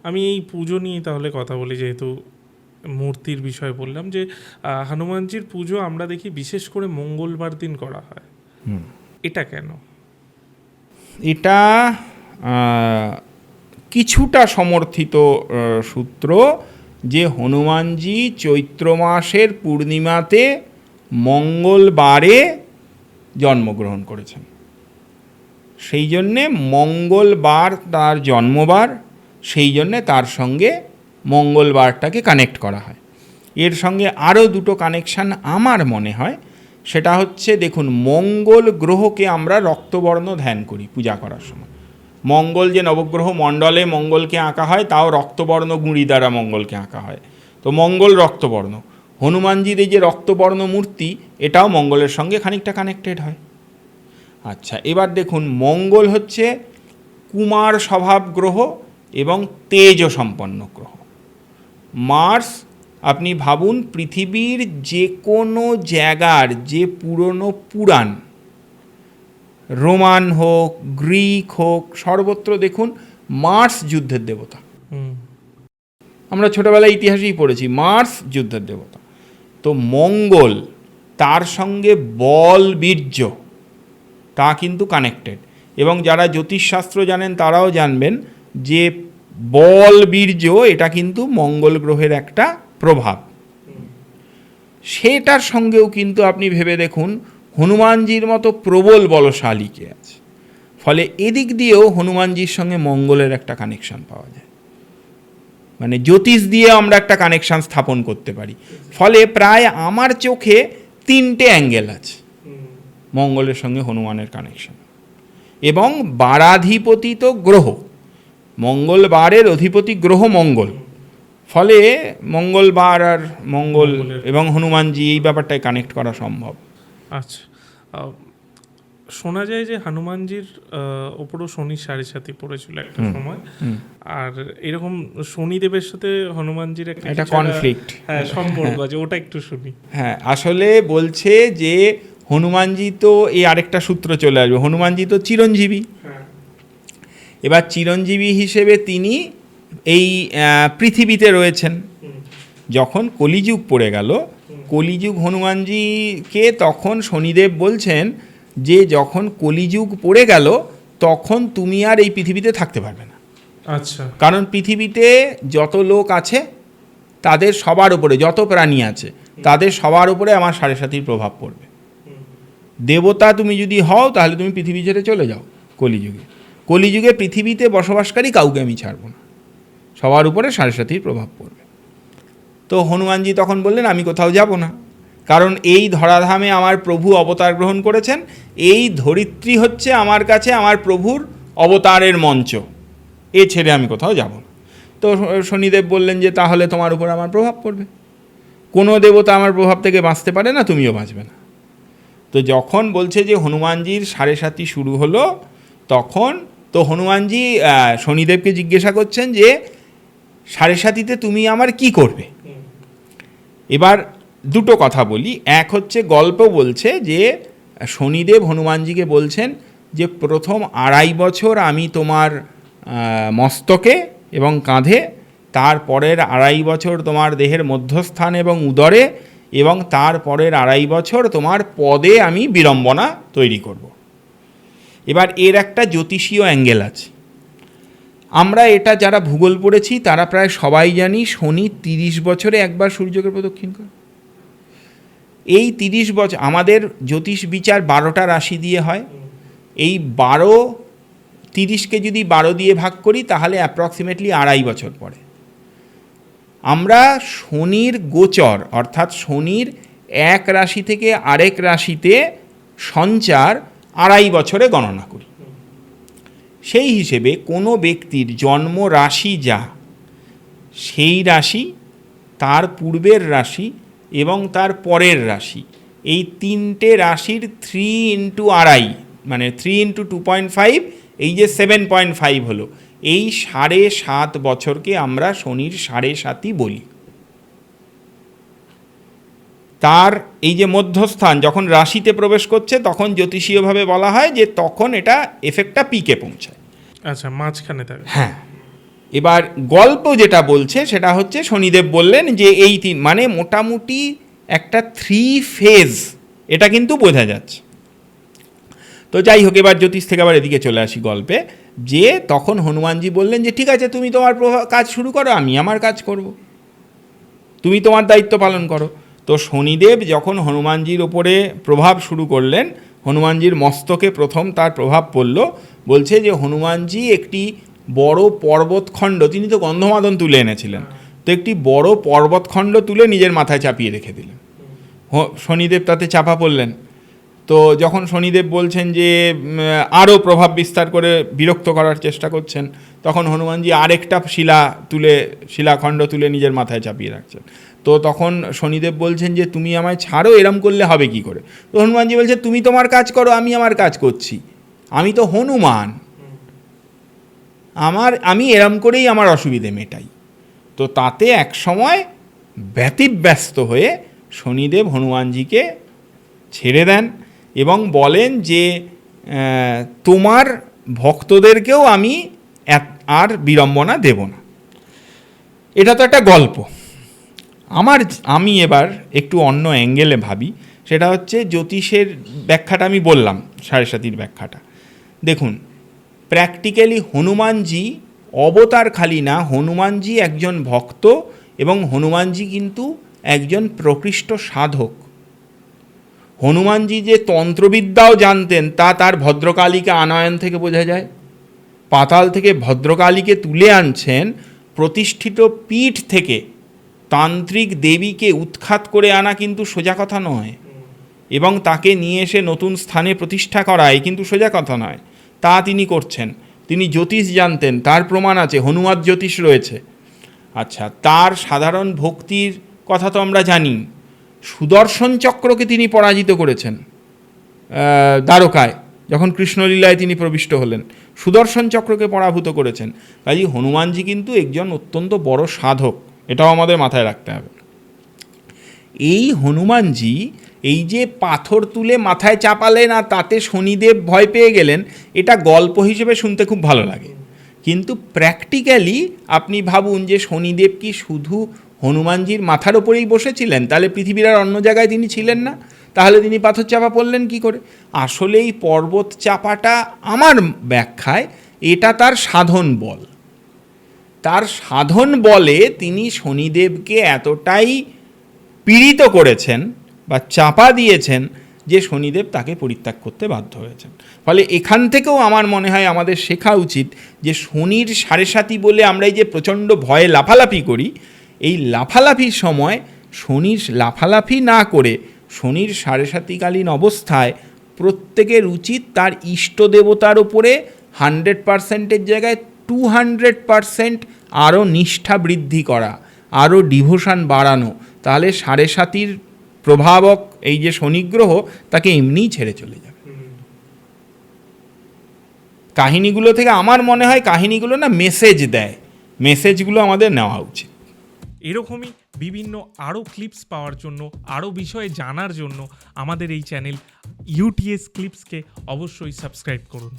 আমি এই পুজো নিয়ে তাহলে কথা বলি, যেহেতু মূর্তির বিষয় বললাম, যে হনুমানজির পুজো আমরা দেখি বিশেষ করে মঙ্গলবার দিন করা হয়। এটা কেন? এটা কিছুটা সমর্থিত সূত্র যে হনুমানজি চৈত্র মাসের পূর্ণিমাতে মঙ্গলবারে জন্মগ্রহণ করেছেন, সেই জন্যে মঙ্গলবার তার জন্মবার, সেই জন্যে তার সঙ্গে মঙ্গলবারটাকে কানেক্ট করা হয়। এর সঙ্গে আরও দুটো কানেকশান আমার মনে হয়, সেটা হচ্ছে দেখুন, মঙ্গল গ্রহকে আমরা রক্তবর্ণ ধ্যান করি পূজা করার সময়। মঙ্গল যে নবগ্রহ মণ্ডলে মঙ্গলকে আঁকা হয়, তাও রক্তবর্ণ গুঁড়ি দ্বারা মঙ্গলকে আঁকা হয়, তো মঙ্গল রক্তবর্ণ। হনুমানজির এই যে রক্তবর্ণ মূর্তি, এটাও মঙ্গলের সঙ্গে খানিকটা কানেক্টেড হয়। আচ্ছা, এবার দেখুন, মঙ্গল হচ্ছে কুমার স্বভাব গ্রহ এবং তেজ সম্পন্ন গ্রহ। মার্স, আপনি ভাবুন, পৃথিবীর যে কোনো জায়গার যে পুরনো পুরাণ, রোমান হোক, গ্রিক হোক, সর্বত্র দেখুন মার্স যুদ্ধের দেবতা। আমরা ছোটবেলায় ইতিহাসেই পড়েছি মার্স যুদ্ধের দেবতা। তো মঙ্গল, তার সঙ্গে বল বীর্য, তা কিন্তু কানেক্টেড। এবং যারা জ্যোতিষশাস্ত্র জানেন তারাও জানবেন যে বল বীর্য এটা কিন্তু মঙ্গল গ্রহের একটা প্রভাব। সেটার সঙ্গেও কিন্তু আপনি ভেবে দেখুন, হনুমানজির মতো প্রবল বলশালী কে আছে, ফলে এদিক দিয়েও হনুমানজির সঙ্গে মঙ্গলের একটা কানেকশান পাওয়া যায়। মানে জ্যোতিষ দিয়ে আমরা একটা কানেকশান স্থাপন করতে পারি। ফলে প্রায় আমার চোখে 3টে অ্যাঙ্গেল আছে মঙ্গলের সঙ্গে হনুমানের কানেকশান। এবং বারাধিপতি তো গ্রহ, মঙ্গলবারের অধিপতি গ্রহ মঙ্গল, ফলে মঙ্গলবার আর মঙ্গল এবং হনুমানজি এই ব্যাপারটায় কানেক্ট করা সম্ভব। আচ্ছা, শোনা যায় যে হনুমানজির ওপরও শনির সাড়ে সাথী পড়েছিল একটা সময়, আর এরকম শনিদেবের সাথে হনুমানজির একটা কনফ্লিক্ট, হ্যাঁ, সম্পর্ক আছে, ওটা একটু শুনি। হ্যাঁ, আসলে বলছে যে হনুমানজি তো, এই আরেকটা সূত্র চলে আসবে, হনুমানজি তো চিরঞ্জীবী। এবার চিরঞ্জীবী হিসেবে তিনি এই পৃথিবীতে রয়েছেন। যখন কলিযুগ পড়ে গেল, কলিযুগ হনুমানজিকে তখন শনিদেব বলছেন যে যখন কলিযুগ পড়ে গেল তখন তুমি আর এই পৃথিবীতে থাকতে পারবে না। আচ্ছা, কারণ পৃথিবীতে যত লোক আছে তাদের সবার উপরে, যত প্রাণী আছে তাদের সবার উপরে আমার সাড়ে সাতির প্রভাব পড়বে। দেবতা তুমি যদি হও তাহলে তুমি পৃথিবী ছেড়ে চলে যাও। কলিযুগে পৃথিবীতে বসবাসকারী কাউকে আমি ছাড়ব না, সবার উপরে সাড়ে সাতির প্রভাব পড়বে। তো হনুমানজি তখন বললেন আমি কোথাও যাব না, কারণ এই ধরাধামে আমার প্রভু অবতার গ্রহণ করেছেন, এই ধরিত্রী হচ্ছে আমার কাছে আমার প্রভুর অবতারের মঞ্চ, এ ছেড়ে আমি কোথাও যাব না। তো শনিদেব বললেন যে তাহলে তোমার উপর আমার প্রভাব পড়বে, কোনো দেবতা আমার প্রভাব থেকে বাঁচতে পারে না, তুমিও বাঁচবে না। তো যখন বলছে যে হনুমানজির সাড়ে সাতি শুরু হলো, তখন তো হনুমানজি শনিদেবকে জিজ্ঞাসা করছেন যে সাড়ে সাতিতে তুমি আমার কি করবে। এবার দুটো কথা বলি, এক হচ্ছে গল্প বলছে যে শনিদেব হনুমানজিকে বলছেন যে প্রথম 2.5 বছর আমি তোমার মস্তকে এবং কাঁধে, তারপরের 2.5 বছর তোমার দেহের মধ্যস্থান এবং উদরে, এবং তারপরের 2.5 বছর তোমার পদে আমি বিড়ম্বনা তৈরি করব। এবার এর একটা জ্যোতিষীয় অ্যাঙ্গেল আছে। আমরা এটা যারা ভূগোল পড়েছি তারা প্রায় সবাই জানি শনি 30 বছরে একবার সূর্যকে প্রদক্ষিণ করে। এই 30 বছর আমাদের জ্যোতিষ বিচার 12টা রাশি দিয়ে হয়। এই 30কে যদি 12 দিয়ে ভাগ করি তাহলে অ্যাপ্রক্সিমেটলি 2.5 বছর পরে আমরা শনির গোচর, অর্থাৎ শনির এক রাশি থেকে আরেক রাশিতে সঞ্চার 2.5 বছরে গণনা করি। সেই হিসেবে কোনো ব্যক্তির জন্ম রাশি যা, সেই রাশি, তার পূর্বের রাশি এবং তার পরের রাশি, এই 3টে রাশির 3 × 2.5 মানে 3 × 2.5, এই যে 7.5 হলো, এই 7.5 বছরকে আমরা শনির সাড়ে সাতি বলি। তার এই যে মধ্যস্থান যখন রাশিতে প্রবেশ করছে তখন জ্যোতিষীয়ভাবে বলা হয় যে তখন এটা এফেক্টটা পিকে পৌঁছায়। আচ্ছা, মাঝখানে থাকে। হ্যাঁ, এবার গল্প যেটা বলছে সেটা হচ্ছে শনিদেব বললেন যে এই মানে মোটামুটি একটা 3 ফেজ এটা কিন্তু বোঝা যাচ্ছে। তো যাই হোক, এবার জ্যোতিষ থেকে আবার এদিকে চলে আসি গল্পে, যে তখন হনুমানজি বললেন যে ঠিক আছে, তুমি তোমার কাজ শুরু করো, আমি আমার কাজ করব, তুমি তোমার দায়িত্ব পালন করো। তো শনিদেব যখন হনুমানজির ওপরে প্রভাব শুরু করলেন, হনুমানজির মস্তকে প্রথম তার প্রভাব পড়ল। বলছে যে হনুমানজি একটি বড় পর্বতখণ্ড, তিনি তো গন্ধমাদন তুলে এনেছিলেন, তো একটি বড় পর্বতখণ্ড তুলে নিজের মাথায় চাপিয়ে রেখে দিলেন। শনিদেব তাতে চাপা পড়লেন। তো যখন শনিদেব বলছেন যে আরও প্রভাব বিস্তার করে বিরক্ত করার চেষ্টা করছেন, তখন হনুমানজি আরেকটা শিলাখণ্ড তুলে নিজের মাথায় চাপিয়ে রাখছেন। তো তখন শনিদেব বলছেন যে তুমি আমায় ছাড়ো, এরম করলে হবে কি করে? তো হনুমানজি বলছে তুমি তোমার কাজ করো, আমি আমার কাজ করছি, আমি তো হনুমান, আমি এরম করেই আমার অসুবিধে মেটাই। তো তাতে এক সময় ব্যতিব্যস্ত হয়ে শনিদেব হনুমানজিকে ছেড়ে দেন এবং বলেন যে তোমার ভক্তদেরকেও আমি আর বিড়ম্বনা দেব না। এটা তো একটা গল্প। আমি এবার একটু অন্য অ্যাঙ্গেলে ভাবি, সেটা হচ্ছে জ্যোতিষের ব্যাখ্যাটা আমি বললাম, সাড়ে সাতির ব্যাখ্যাটা দেখুন। প্র্যাকটিক্যালি হনুমানজি অবতার খালি না, হনুমানজি একজন ভক্ত এবং হনুমানজি কিন্তু একজন প্রকৃষ্ট সাধক। হনুমানজি যে তন্ত্রবিদ্যাও জানতেন তা তার ভদ্রকালীকে আনয়ন থেকে বোঝা যায়। পাতাল থেকে ভদ্রকালীকে তুলে আনছেন প্রতিষ্ঠিত পীঠ থেকে। তান্ত্রিক দেবীকে উৎখাত করে আনা কিন্তু সোজা কথা নয়, এবং তাকে নিয়ে এসে নতুন স্থানে প্রতিষ্ঠা করাই কিন্তু সোজা কথা নয়। তা তিনি করছেন। তিনি জ্যোতিষ জানতেন, তার প্রমাণ আছে, হনুমাদ জ্যোতিষ রয়েছে। আচ্ছা, তার সাধারণ ভক্তির কথা তো আমরা জানি। সুদর্শন চক্রকে তিনি পরাজিত করেছেন দ্বারকায়, যখন কৃষ্ণলীলায় তিনি প্রবিষ্ট হলেন, সুদর্শন চক্রকে পরাভূত করেছেন। কাজেই হনুমানজি কিন্তু একজন অত্যন্ত বড় সাধক, এটাও আমাদের মাথায় রাখতে হবে। এই হনুমানজি এই যে পাথর তুলে মাথায় চাপালেন আর তাতে শনিদেব ভয় পেয়ে গেলেন, এটা গল্প হিসেবে শুনতে খুব ভালো লাগে, কিন্তু প্র্যাকটিক্যালি আপনি ভাবুন যে শনিদেব কি শুধু হনুমানজির মাথার ওপরেই বসেছিলেন? তাহলে পৃথিবীর আর অন্য জায়গায় তিনি ছিলেন না? তাহলে তিনি পাথর চাপা পড়লেন কি করে? আসলে এই পর্বত চাপাটা আমার ব্যাখ্যায় এটা তার সাধন বল। তার সাধন বলে তিনি শনিদেবকে এতটাই পীড়িত করেছেন বা চাপা দিয়েছেন যে শনিদেব তাকে পরিত্যাগ করতে বাধ্য হয়েছেন। ফলে এখান থেকেও আমার মনে হয় আমাদের শেখা উচিত যে শনির সাড়ে সাতি বলে আমরা এই যে প্রচণ্ড ভয়ে লাফালাফি করি, এই লাফালাফির সময় শনির লাফালাফি না করে শনির সাড়ে সাতিকালীন অবস্থায় প্রত্যেকের উচিত তার ইষ্ট দেবতার ওপরে 100%-এর জায়গায় 200% আরও নিষ্ঠা বৃদ্ধি করা, আরও ডিভোশন বাড়ানো। তাহলে সাড়ে সাতির প্রভাবক এই যে শনিগ্রহ তাকে এমনিই ছেড়ে চলে যাবে। কাহিনীগুলো থেকে আমার মনে হয় কাহিনীগুলো না মেসেজ দেয়, মেসেজগুলো আমাদের নেওয়া উচিত। এরকমই বিভিন্ন আরও ক্লিপস পাওয়ার জন্য, আরও বিষয়ে জানার জন্য আমাদের এই চ্যানেল ইউটিএস ক্লিপসকে অবশ্যই সাবস্ক্রাইব করুন।